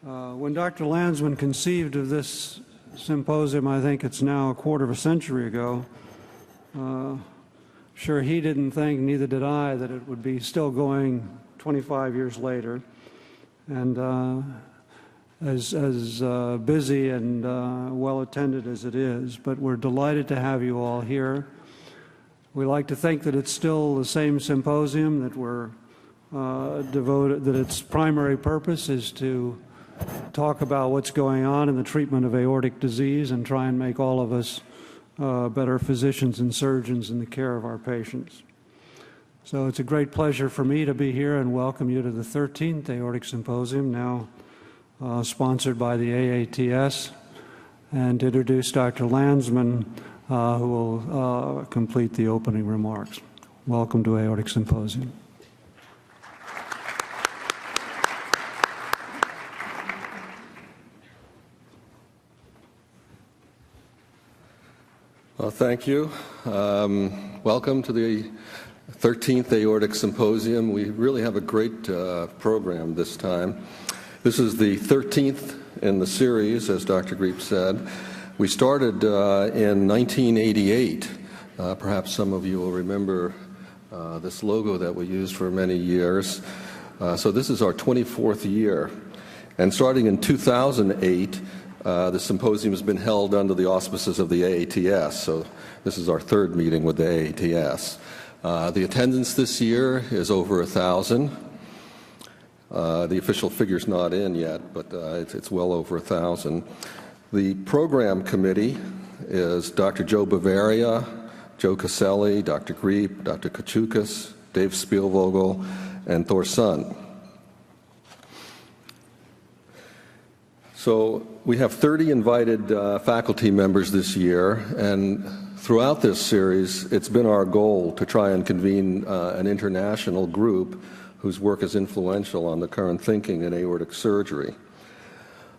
When Dr. Landsman conceived of this symposium, I think it's now a quarter of a century ago, sure he didn't think, neither did I, that it would be still going 25 years later. And as busy and well attended as it is, but we're delighted to have you all here. We like to think that it's still the same symposium, that we're devoted, that its primary purpose is to talk about what's going on in the treatment of aortic disease and try and make all of us better physicians and surgeons in the care of our patients. So it's a great pleasure for me to be here and welcome you to the 13th Aortic Symposium, now sponsored by the AATS, and to introduce Dr. Landsman, who will complete the opening remarks. Welcome to Aortic Symposium. Well, thank you. Welcome to the 13th Aortic Symposium. We really have a great program this time. This is the 13th in the series, as Dr. Griep said. We started in 1988. Perhaps some of you will remember this logo that we used for many years. So this is our 24th year. And starting in 2008, the symposium has been held under the auspices of the AATS. So this is our third meeting with the AATS. The attendance this year is over 1,000. The official figure's not in yet, but it's well over 1,000. The program committee is Dr. Joe Bavaria, Joe Caselli, Dr. Griep, Dr. Kachukas, Dave Spielvogel, and Thor Sun. So we have 30 invited faculty members this year, and throughout this series, it's been our goal to try and convene an international group whose work is influential on the current thinking in aortic surgery.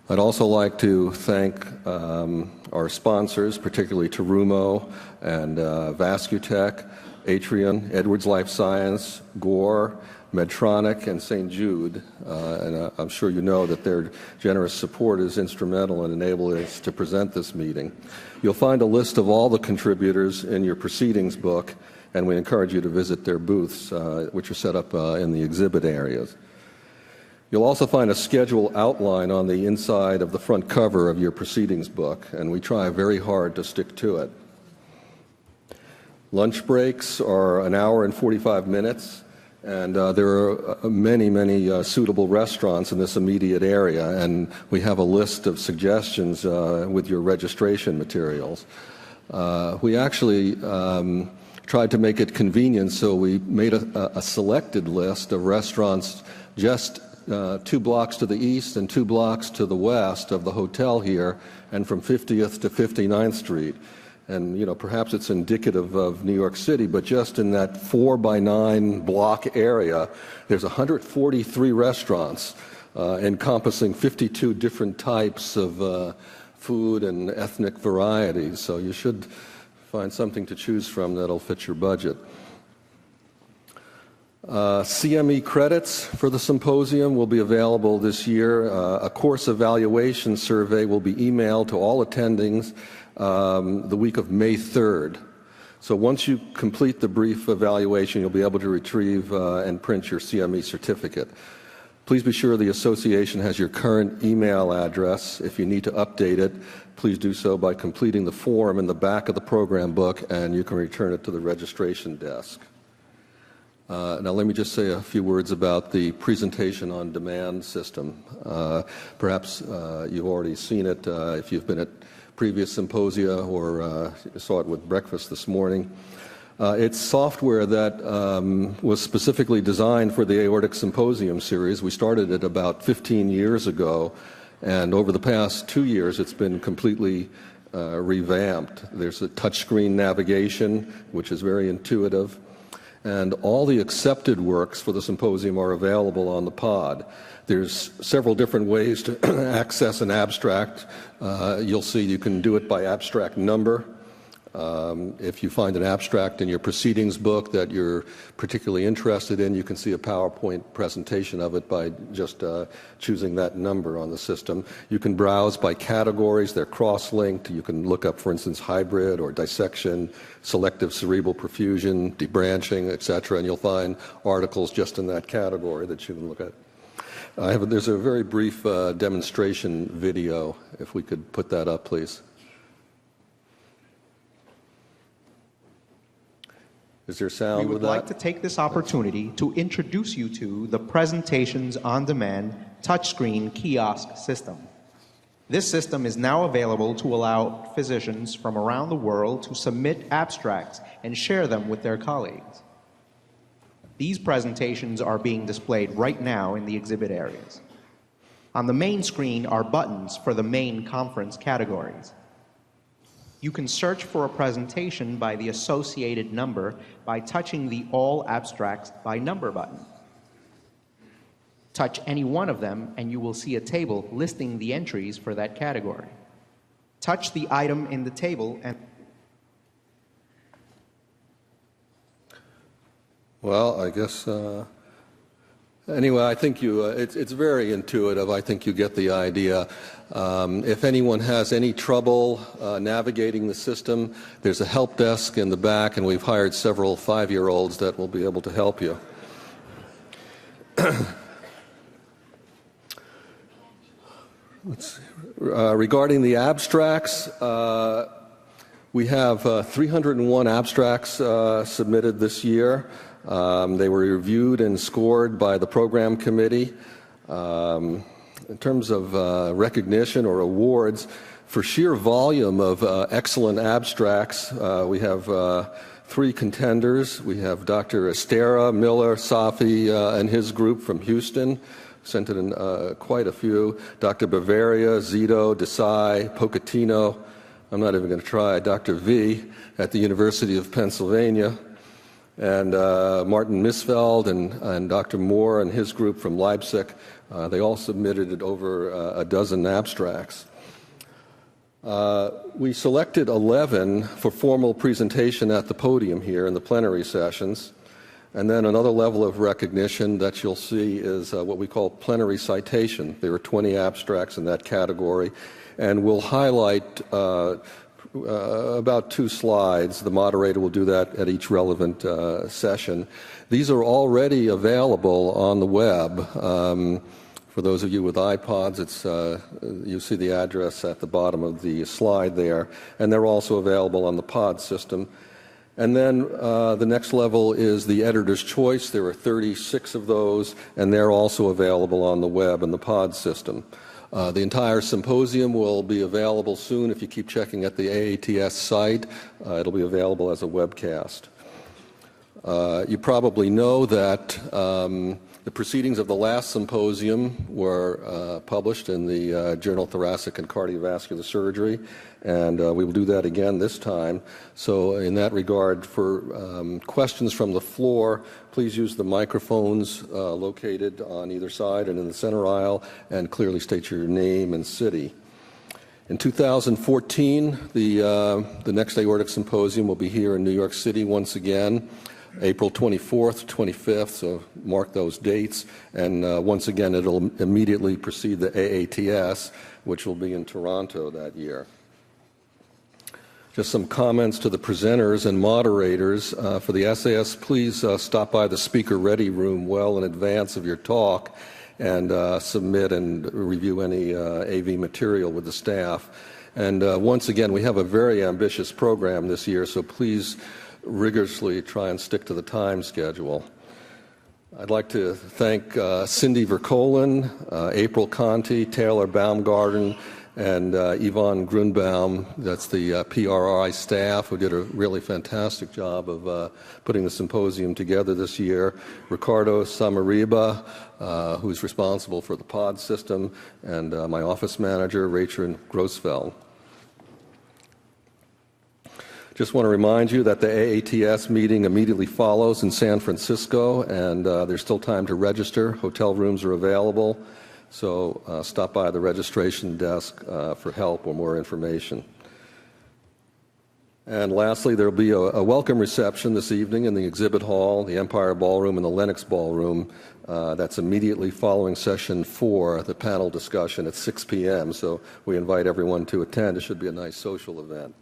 I'd also like to thank our sponsors, particularly Terumo and Vascutech, Atrium, Edwards Life Science, Gore, Medtronic, and St. Jude. And I'm sure you know that their generous support is instrumental in enabling us to present this meeting. You'll find a list of all the contributors in your proceedings book, and we encourage you to visit their booths, which are set up in the exhibit areas. You'll also find a schedule outline on the inside of the front cover of your proceedings book, and we try very hard to stick to it. Lunch breaks are an hour and 45 minutes, and there are many suitable restaurants in this immediate area, and we have a list of suggestions with your registration materials. We actually tried to make it convenient, so we made a selected list of restaurants just 2 blocks to the east and 2 blocks to the west of the hotel here, and from 50th to 59th Street. And, you know, perhaps it's indicative of New York City, but just in that 4x9 block area, there's 143 restaurants encompassing 52 different types of food and ethnic varieties. So you should find something to choose from that'll fit your budget. CME credits for the symposium will be available this year. A course evaluation survey will be emailed to all attendings the week of May 3rd. So once you complete the brief evaluation, you'll be able to retrieve and print your CME certificate. Please be sure the association has your current email address. If you need to update it, please do so by completing the form in the back of the program book, and you can return it to the registration desk. Now let me just say a few words about the presentation on demand system. Perhaps you've already seen it if you've been at previous symposia or saw it with breakfast this morning. It's software that was specifically designed for the Aortic Symposium series. We started it about 15 years ago, and over the past 2 years it's been completely revamped. There's a touchscreen navigation, which is very intuitive. And all the accepted works for the symposium are available on the pod. There's several different ways to access an abstract. You'll see you can do it by abstract number, If you find an abstract in your proceedings book that you're particularly interested in, you can see a PowerPoint presentation of it by just choosing that number on the system. You can browse by categories. They're cross-linked. You can look up, for instance, hybrid or dissection, selective cerebral perfusion, debranching, etc., and you'll find articles just in that category that you can look at. There's a very brief demonstration video, if we could put that up, please. Is there sound with that? We would like to take this opportunity to introduce you to the Presentations on Demand touchscreen kiosk system. This system is now available to allow physicians from around the world to submit abstracts and share them with their colleagues. These presentations are being displayed right now in the exhibit areas. On the main screen are buttons for the main conference categories. You can search for a presentation by the associated number by touching the All Abstracts by Number button. Touch any one of them and you will see a table listing the entries for that category. Touch the item in the table and... Well, I guess... Anyway, I think it's very intuitive. I think you get the idea. If anyone has any trouble navigating the system, there's a help desk in the back, and we've hired several 5-year-olds that will be able to help you. Let's see. Regarding the abstracts, we have 301 abstracts submitted this year. They were reviewed and scored by the program committee. In terms of recognition or awards, for sheer volume of excellent abstracts, we have 3 contenders. We have Dr. Estera, Miller, Safi, and his group from Houston. Sent in quite a few. Dr. Bavaria, Zito, Desai, Pochettino. I'm not even going to try. Dr. V at the University of Pennsylvania. And Martin Misfeld and Dr. Moore and his group from Leipzig, they all submitted over a dozen abstracts. We selected 11 for formal presentation at the podium here in the plenary sessions. And then another level of recognition that you'll see is what we call plenary citation. There were 20 abstracts in that category. And we'll highlight about 2 slides. The moderator will do that at each relevant session. These are already available on the web. For those of you with iPods, you see the address at the bottom of the slide there, and they're also available on the pod system. And then the next level is the editor's choice. There are 36 of those, and they're also available on the web and the pod system. The entire symposium will be available soon. If you keep checking at the AATS site, it'll be available as a webcast. You probably know that the proceedings of the last symposium were published in the Journal of Thoracic and Cardiovascular Surgery, and we will do that again this time. So in that regard, for questions from the floor, please use the microphones located on either side and in the center aisle, and clearly state your name and city. In 2014, the next Aortic Symposium will be here in New York City once again, April 24th, 25th, so mark those dates. And once again, it'll immediately precede the AATS, which will be in Toronto that year. Just some comments to the presenters and moderators. For the SAS, please stop by the speaker ready room well in advance of your talk and submit and review any AV material with the staff. And once again, we have a very ambitious program this year, so please rigorously try and stick to the time schedule. I'd like to thank Cindy Verkolen, April Conti, Taylor Baumgarten, and Yvonne Grunbaum. That's the PRI staff who did a really fantastic job of putting the symposium together this year. Ricardo Samariba, who's responsible for the pod system, and my office manager, Rachel Grossfeld. Just want to remind you that the AATS meeting immediately follows in San Francisco, and there's still time to register. Hotel rooms are available, so stop by the registration desk for help or more information. And lastly, there will be a welcome reception this evening in the exhibit hall, the Empire Ballroom, and the Lenox Ballroom. That's immediately following session 4, the panel discussion at 6 p.m. So we invite everyone to attend. It should be a nice social event.